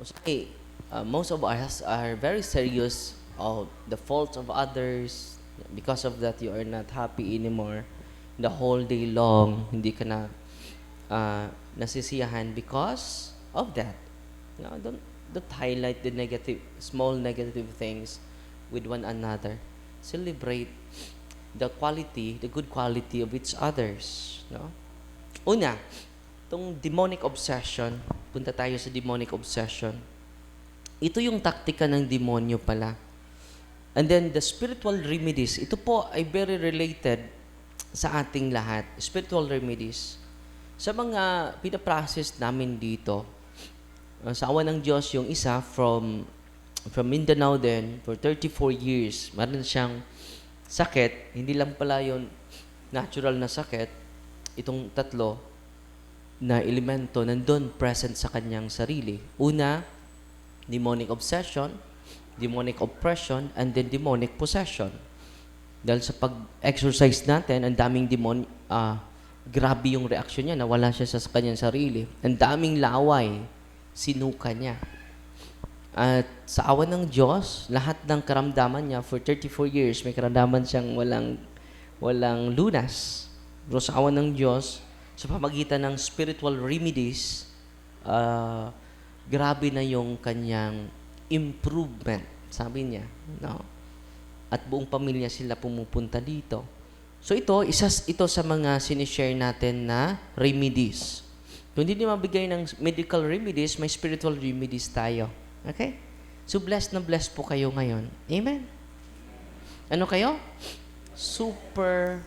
Say, most of us are very serious of the faults of others. Because of that, you are not happy anymore. The whole day long, hindi ka na nasisiyahan because of that. No, don't highlight the negative, small negative things with one another. Celebrate the good quality of each others. No? Una, itong demonic obsession, punta tayo sa demonic obsession. Ito yung taktika ng demonyo pala. And then the spiritual remedies, ito po ay very related sa ating lahat. Spiritual remedies. Sa mga pinaprocess namin dito, sa awa ng Diyos, yung isa from Mindanao din, for 34 years, meron siyang sakit, hindi lang pala yung natural na sakit, itong tatlo na elemento nandun present sa kanyang sarili. Una, demonic obsession, demonic oppression, and then demonic possession. Dahil sa pag-exercise natin, ang daming grabe yung reaksyon niya, nawala siya sa kanyang sarili. Ang daming laway, sinuka niya. At sa awa ng Diyos, lahat ng karamdaman niya, for 34 years, may karamdaman siyang walang lunas. Pero sa awa ng Diyos, sa pamagitan ng spiritual remedies, grabe na yung kanyang improvement, sabi niya. No? At buong pamilya sila pumupunta dito. So ito sa mga sinishare natin na remedies. Kung hindi mabigay ng medical remedies, may spiritual remedies tayo. Okay? So blessed na blessed po kayo ngayon. Amen? Ano kayo? Super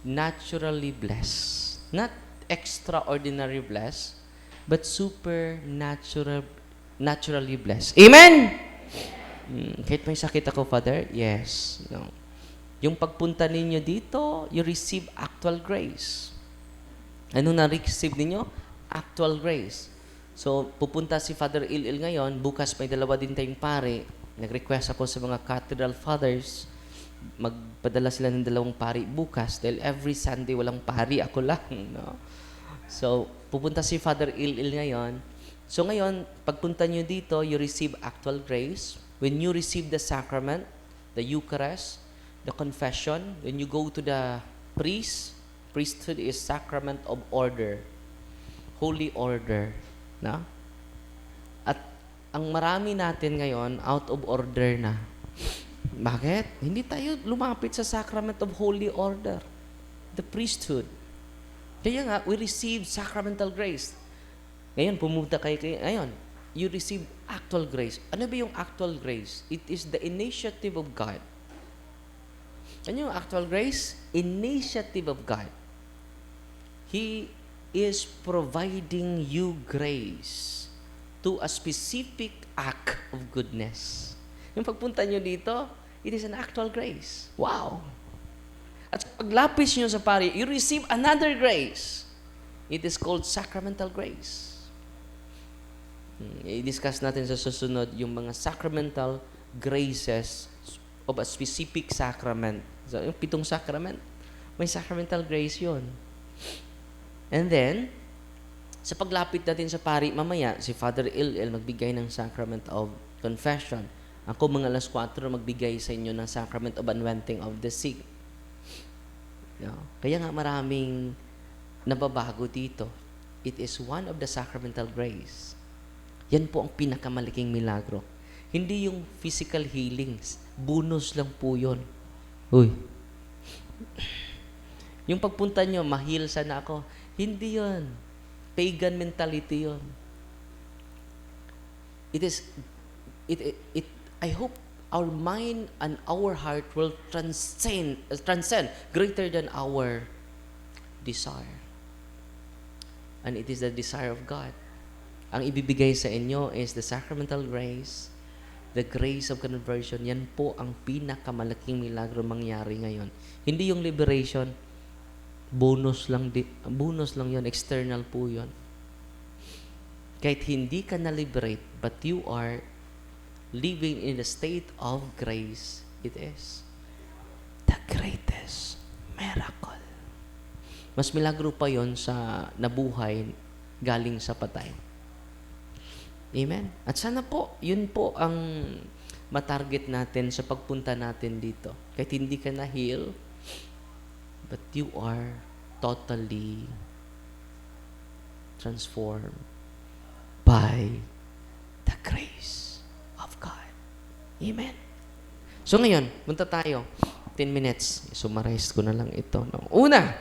naturally blessed. Not extraordinary blessed, but naturally blessed. Amen? Kahit may sakit ako, Father? Yes. No. Yung pagpunta ninyo dito, you receive actual grace. Ano na-receive ninyo? Actual grace. So, pupunta si Father Il ngayon, bukas may dalawa din tayong pari. Nag-request ako sa mga cathedral fathers, magpadala sila ng 2 pari bukas dahil every Sunday walang pari, ako lang. No? So, pupunta si Father Il ngayon. So, ngayon, pagpunta nyo dito, you receive actual grace. When you receive the sacrament, the Eucharist, the confession, when you go to the priesthood is sacrament of order, holy order. Na? At ang marami natin ngayon, out of order na. Bakit? Hindi tayo lumapit sa sacrament of holy order, the priesthood. Kaya nga, we receive sacramental grace. Ngayon, pumunta kayo, ngayon, you receive actual grace. Ano ba yung actual grace? It is the initiative of God. Ano yung actual grace? Initiative of God. He is providing you grace to a specific act of goodness. Yung pagpunta nyo dito, it is an actual grace. Wow! At paglapis nyo sa pari, you receive another grace. It is called sacramental grace. I-discuss natin sa susunod yung mga sacramental graces of a specific sacrament. So, yung 7 sacrament, may sacramental grace yun. And then, sa paglapit natin sa pari, mamaya, si Father Il magbigay ng sacrament of confession. Ako mga alas 4 magbigay sa inyo ng sacrament of anointing of the sick. No? Kaya nga maraming nababago dito. It is one of the sacramental grace. Yan po ang pinakamalaking milagro. Hindi yung physical healings. Bonus lang po yun. Uy. Yung pagpunta nyo, mahil sana ako. Hindi yun. Pagan mentality yun. I hope our mind and our heart will transcend greater than our desire. And it is the desire of God. Ang ibibigay sa inyo is the sacramental grace, the grace of conversion. Yan po ang pinakamalaking milagro mangyari ngayon. Hindi yung liberation, bonus lang yun, external po yun. Kahit hindi ka na-liberate, but you are living in the state of grace, it is the greatest miracle. Mas milagro pa yon sa nabuhay galing sa patay. Amen? At sana po, yun po ang matarget natin sa pagpunta natin dito. Kahit hindi ka na-heal, but you are totally transformed by the grace of God. Amen? So ngayon, punta tayo. 10 minutes. Summarize ko na lang ito. No? Una,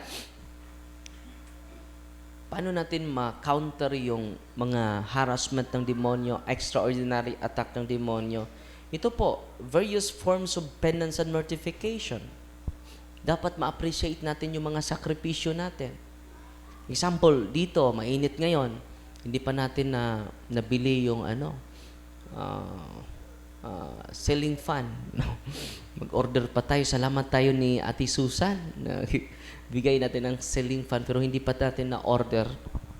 paano natin ma-counter yung mga harassment ng demonyo, extraordinary attack ng demonyo? Ito po, various forms of penance and mortification. Dapat ma-appreciate natin yung mga sakripisyo natin. Example, dito, mainit ngayon. Hindi pa natin nabili yung ceiling fan. Mag-order pa tayo. Salamat tayo ni Ate Susan. Bigay natin ng ceiling fan pero hindi pa natin na-order.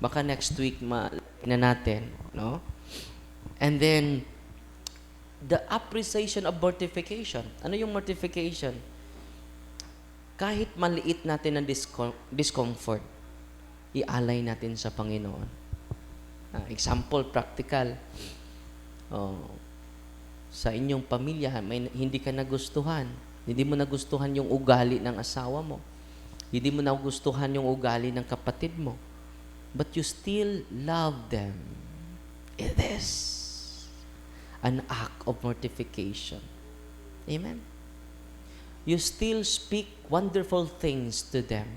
Baka next week na natin. No? And then, the appreciation of mortification. Ano yung mortification? Kahit maliit natin ang discomfort, ialay natin sa Panginoon. Example, practical. Sa inyong pamilya, hindi ka nagustuhan. Hindi mo nagustuhan yung ugali ng asawa mo. Hindi mo nagustuhan yung ugali ng kapatid mo. But you still love them. It is an act of mortification. Amen? You still speak wonderful things to them.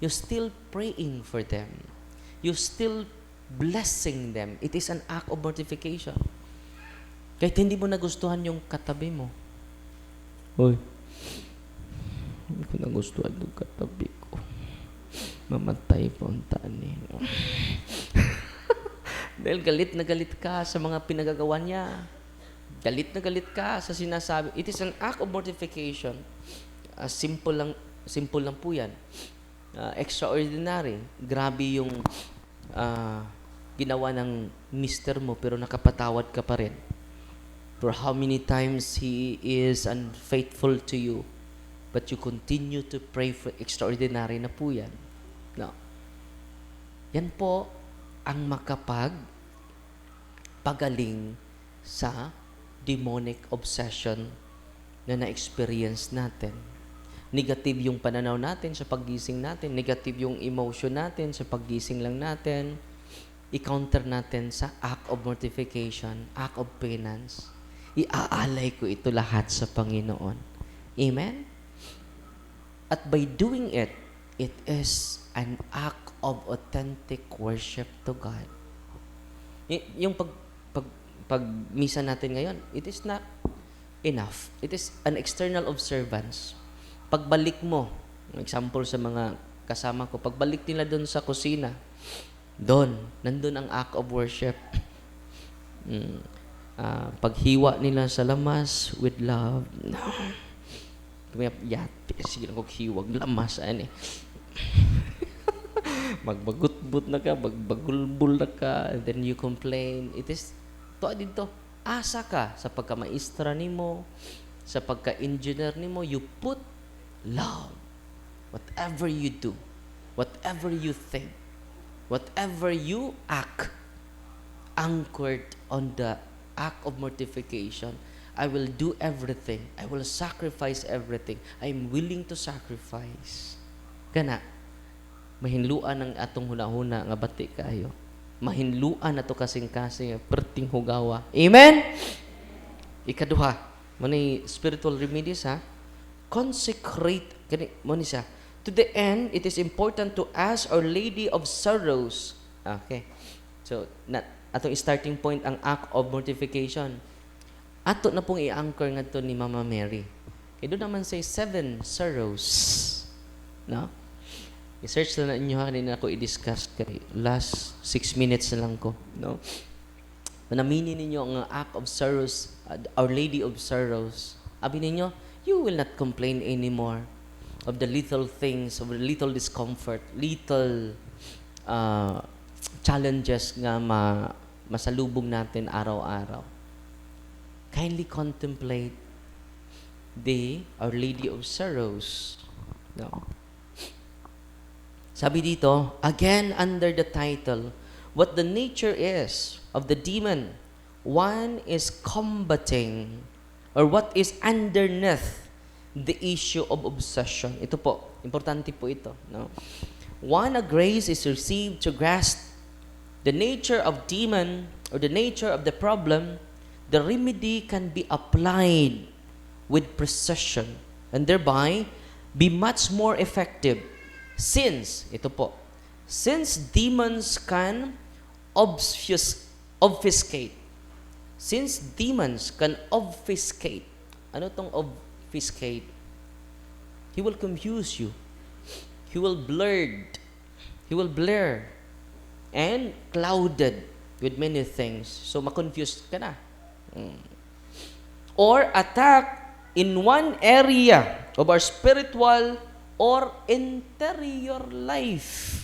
You still praying for them. You still blessing them. It is an act of mortification. Kahit hindi mo nagustuhan yung katabi mo. Hoy, hindi ko nagustuhan yung katabi ko. Mamatay po ang tani. Dahil galit na galit ka sa mga pinagagawa niya. Galit na galit ka sa sinasabi. It is an act of mortification. Simple lang po yan. Extraordinary. Grabe yung ginawa ng mister mo pero nakapatawad ka pa rin. For how many times he is unfaithful to you, but you continue to pray for extraordinary na po yan. No. Yan po ang makapagpagaling sa demonic obsession na na-experience natin. Negative yung pananaw natin sa paggising natin. Negative yung emotion natin sa paggising lang natin. I-counter natin sa act of mortification, act of penance. Iaalay ko ito lahat sa Panginoon. Amen? At by doing it, it is an act of authentic worship to God. Yung pag-misa natin ngayon, it is not enough. It is an external observance. Pagbalik mo, example sa mga kasama ko, pagbalik nila doon sa kusina, nandun ang act of worship. Paghiwa nila sa lamas with love. Sige lang kong hiwag lamas. Magbagutbut na ka, magbagulbul na ka, and then you complain. It is, dito, asa ka sa pagka-maestra nimo, sa pagka-engineer nimo, you put love. Whatever you do, whatever you think, whatever you act, anchored on the act of mortification. I will do everything. I will sacrifice everything. I'm willing to sacrifice. Kana, mahinluan ang atong hunahuna nga bati kayo. Mahinluan na to kasing-kasing perting hugawa. Amen? Ikaduha, manay spiritual remedies ha. Consecrate, siya. To the end, it is important to ask Our Lady of Sorrows. Okay. So, atong starting point ang act of mortification. Ato na pong i-anchor nga to ni Mama Mary. Doon naman say 7 sorrows. No? I-search na ninyo kanina ako i-discuss kay last 6 minutes na lang ko. No? Manaminin ninyo ang act of sorrows, Our Lady of Sorrows. Abi ninyo, you will not complain anymore of the little things, of the little discomfort, little challenges nga masalubong natin araw-araw. Kindly contemplate Our Lady of Sorrows. No. Sabi dito, again under the title, what the nature is of the demon. One is combating or what is underneath the issue of obsession. Ito po, importante po ito. No? One, a grace is received to grasp the nature of demon or the nature of the problem. The remedy can be applied with precision and thereby be much more effective since demons can obfuscate. Since demons can obfuscate. Ano tong obfuscate? He will confuse you. He will blur and clouded with many things. So ma-confuse ka na. Or attack in one area of our spiritual or interior life.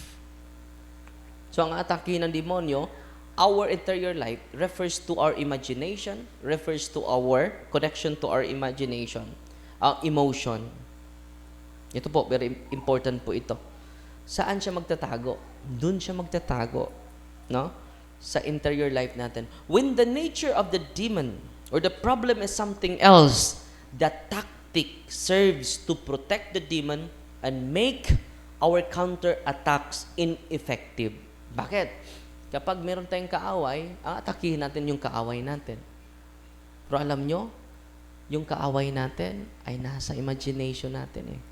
So ang atake ng demonyo, our interior life refers to our imagination, refers to our connection to our imagination, emotion. Ito po, very important po ito. Saan siya magtatago? Doon siya magtatago, no? Sa interior life natin. When the nature of the demon or the problem is something else, the tactic serves to protect the demon and make our counter-attacks ineffective. Bakit? Kapag meron tayong kaaway, atakihin natin yung kaaway natin. Pero alam nyo, yung kaaway natin ay nasa imagination natin eh.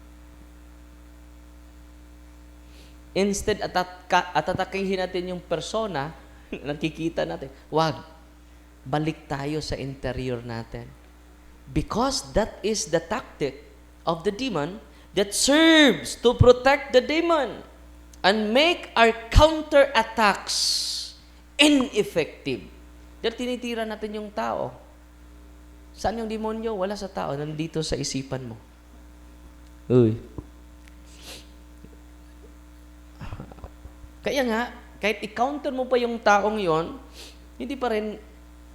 Instead, atatakihin natin yung persona, nakikita natin. Wag. Balik tayo sa interior natin. Because that is the tactic of the demon that serves to protect the demon and make our counter-attacks ineffective. Dahil tinitira natin yung tao. Saan yung demonyo? Wala sa tao. Nandito sa isipan mo. Uy. Kaya nga, kahit i-counter mo pa yung taong yon, hindi pa rin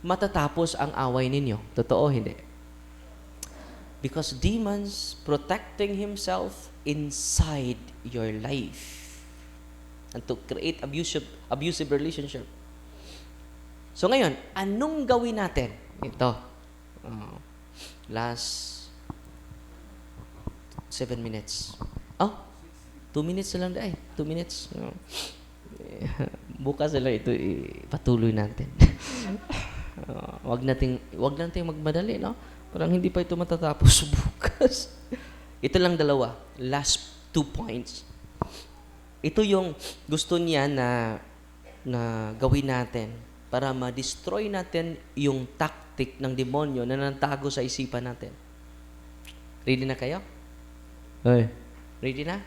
matatapos ang away ninyo. Totoo, hindi? Because demons protecting himself inside your life and to create abusive relationship. So ngayon, anong gawin natin? Ito. Last 7 minutes. 2 minutes na lang dahil. 2 minutes. Bukas na lang ito patuloy natin. Wag nating magmadali, no? Parang hindi pa ito matatapos bukas. Ito lang dalawa. Last 2 points. Ito yung gusto niya na gawin natin para ma-destroy natin yung tactic ng demonyo na nantago sa isipan natin. Ready na kayo? Hey. Ready na?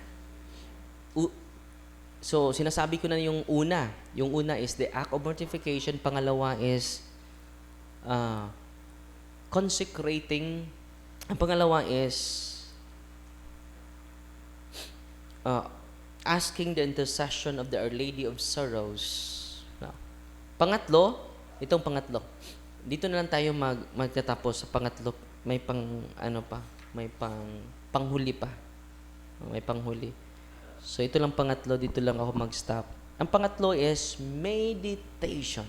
So, sinasabi ko na yung una. Yung una is the act of mortification. Pangalawa is consecrating. Ang pangalawa is asking the intercession of the Our Lady of Sorrows. Pangatlo, itong pangatlo. Dito na lang tayo magtatapos sa pangatlo. May panghuli pa. May panghuli. So, ito lang pangatlo. Dito lang ako mag-stop. Ang pangatlo is meditation.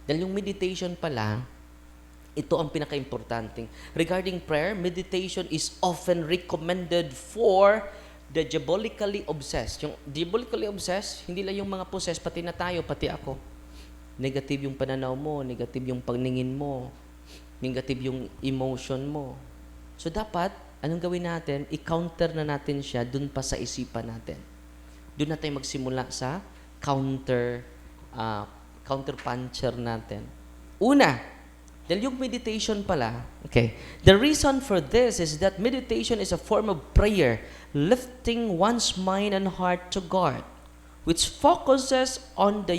Dahil yung meditation pala, ito ang pinaka-importanting. Regarding prayer, meditation is often recommended for the diabolically obsessed. Yung diabolically obsessed, hindi lang yung mga possessed, pati na tayo, pati ako. Negative yung pananaw mo, negative yung paningin mo, negative yung emotion mo. So, dapat, anong gawin natin? I-counter na natin siya dun pa sa isipan natin. Doon na tayo magsimula sa counter-puncher natin. Una, dahil yung meditation pala, okay, the reason for this is that meditation is a form of prayer, lifting one's mind and heart to God, which focuses on the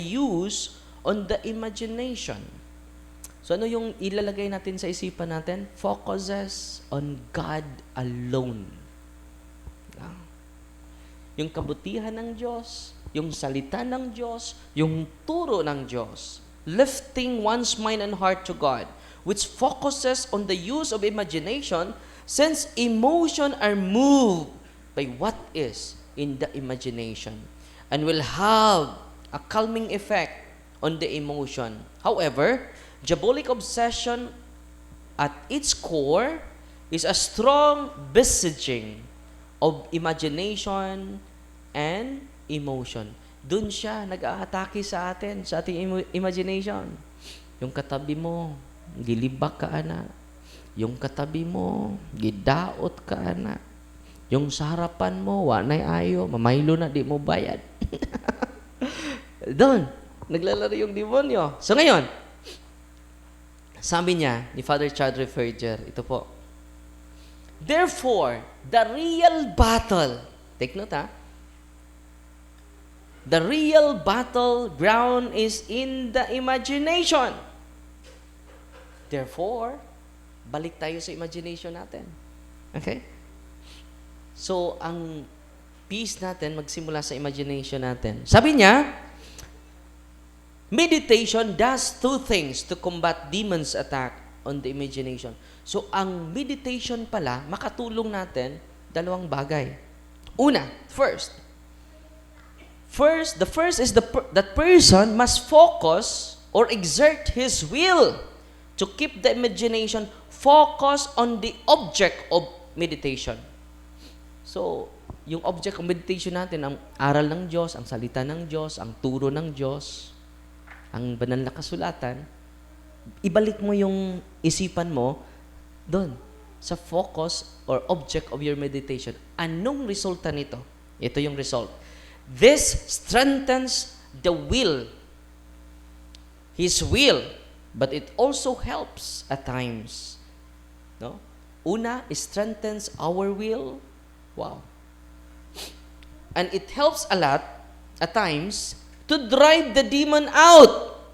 imagination. So ano yung ilalagay natin sa isipan natin? Focuses on God alone. Yung kabutihan ng Diyos, yung salita ng Diyos, yung turo ng Diyos. Lifting one's mind and heart to God, which focuses on the use of imagination, since emotion are moved by what is in the imagination and will have a calming effect on the emotion. However, diabolic obsession at its core is a strong besieging of imagination and emotion. Doon siya nag-aatake sa atin, sa ating imagination. Yung katabi mo, gilibak ka ana. Yung katabi mo, gidaot ka ana. Yung sa harapan mo, wanay ayo, mamaylo na, di mo bayad. Doon, naglalaro yung demonyo. So ngayon, sabi niya, ni Father Chad Referger, ito po, therefore, the real battle, take note ha, the real battleground is in the imagination. Therefore, balik tayo sa imagination natin. Okay? So, ang peace natin magsimula sa imagination natin. Sabi niya, meditation does two things to combat demons' attack on the imagination. So, ang meditation pala, makatulong natin dalawang bagay. Una, the first is that person must focus or exert his will to keep the imagination focused on the object of meditation. So, yung object of meditation natin, ang aral ng Diyos, ang salita ng Diyos, ang turo ng Diyos, ang banal na kasulatan, ibalik mo yung isipan mo doon, sa focus or object of your meditation. Anong resulta nito? Ito yung result. This strengthens the will, his will, but it also helps at times. No? Una, it strengthens our will. Wow. And it helps a lot, at times, to drive the demon out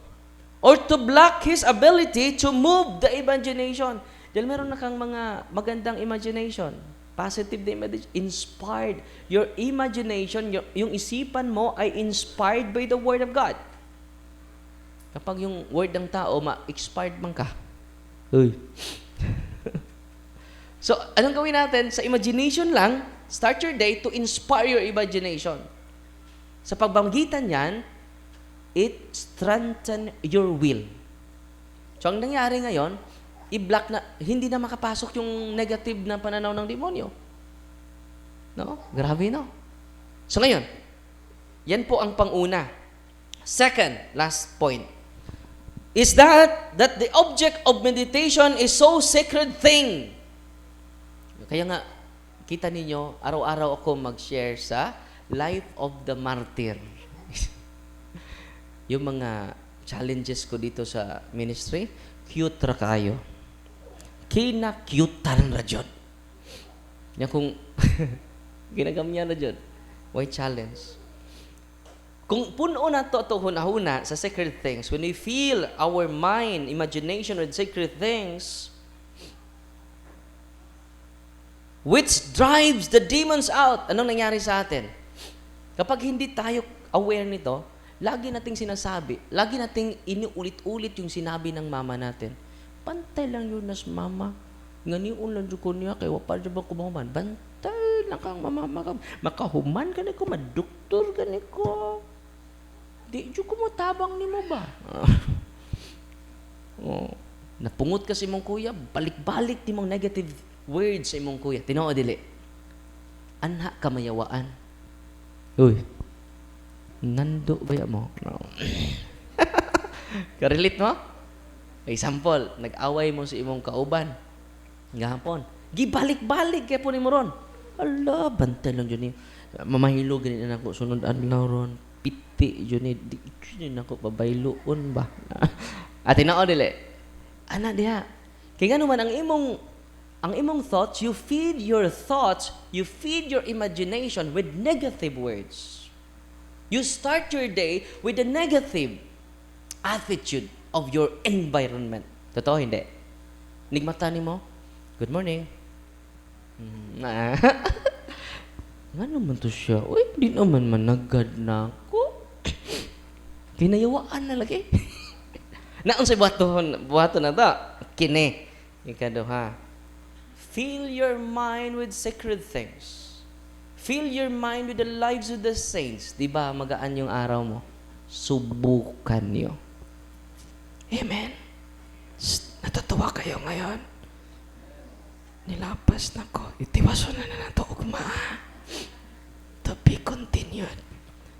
or to block his ability to move the imagination. Dahil meron na kang mga magandang imagination, positive na imagination, inspired. Your imagination, yung isipan mo ay inspired by the Word of God. Kapag yung word ng tao, ma-expired man ka. Uy. So, anong gawin natin? Sa imagination lang, start your day to inspire your imagination. Sa pagbanggitan yan, it strengthen your will. So, ang nangyari ngayon, i-block na, hindi na makapasok yung negative na pananaw ng demonyo. No? Grabe, no? So, ngayon, yan po ang panguna. Second, last point, is that the object of meditation is so sacred thing. Kaya nga, kita ninyo, araw-araw ako mag-share sa Life of the Martyr. Yung mga challenges ko dito sa ministry, cute ra kayo. Kina-cutean ra dyan. Yan kung ginagamyan ra dyan. Why challenge? Kung puno na to hunahuna sa sacred things, when we feel our mind, imagination with sacred things, which drives the demons out. Anong nangyari sa atin? Kapag hindi tayo aware nito, lagi nating sinasabi, lagi nating iniulit-ulit yung sinabi ng mama natin. Bantay lang yun nas mama. Ganiun lang ko niya, kaya wapal dyan ba kumaman? Bantay lang kang mama. Makahuman ka ko, maduktor ka ko. Di dyan ko matabang ni mo ba? Oh. Napungot kasi mong kuya, balik-balik di mong negative words sa imong kuya. Tinoo dili. Anha kamayawaan. Uy. Nando ba mo? No. Karelate mo? Example, nag-away mo sa imong kauban. Gahapon. Gibalik-balik kaya po ni mo ron. Ala, bantay lang dyan mamahilo ganit na ako. Sunod adlaw ron. Piti dyan di dyan ako pabayloon ba? At tinoo dili. Ana diha. Kaya nga naman, ang imong thoughts, you feed your imagination with negative words. You start your day with a negative attitude of your environment. Totoo, hindi? Nigmata ni mo, good morning. Nga naman to siya. Uy, di naman managad na ako. Kinayawaan na lagi. Naon sa buhaton na to? Kine. Ikado ha. Fill your mind with sacred things. Fill your mind with the lives of the saints. Di ba, magaan yung araw mo? subukan niyo. Amen. Natutuwa kayo ngayon? Nilapas na ko. Itiwaso na nato ugma. To be continued.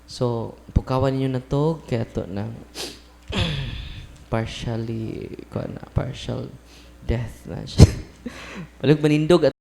So, pukawan niyo na to, kaya to ng partial death na siya. Palag manindog at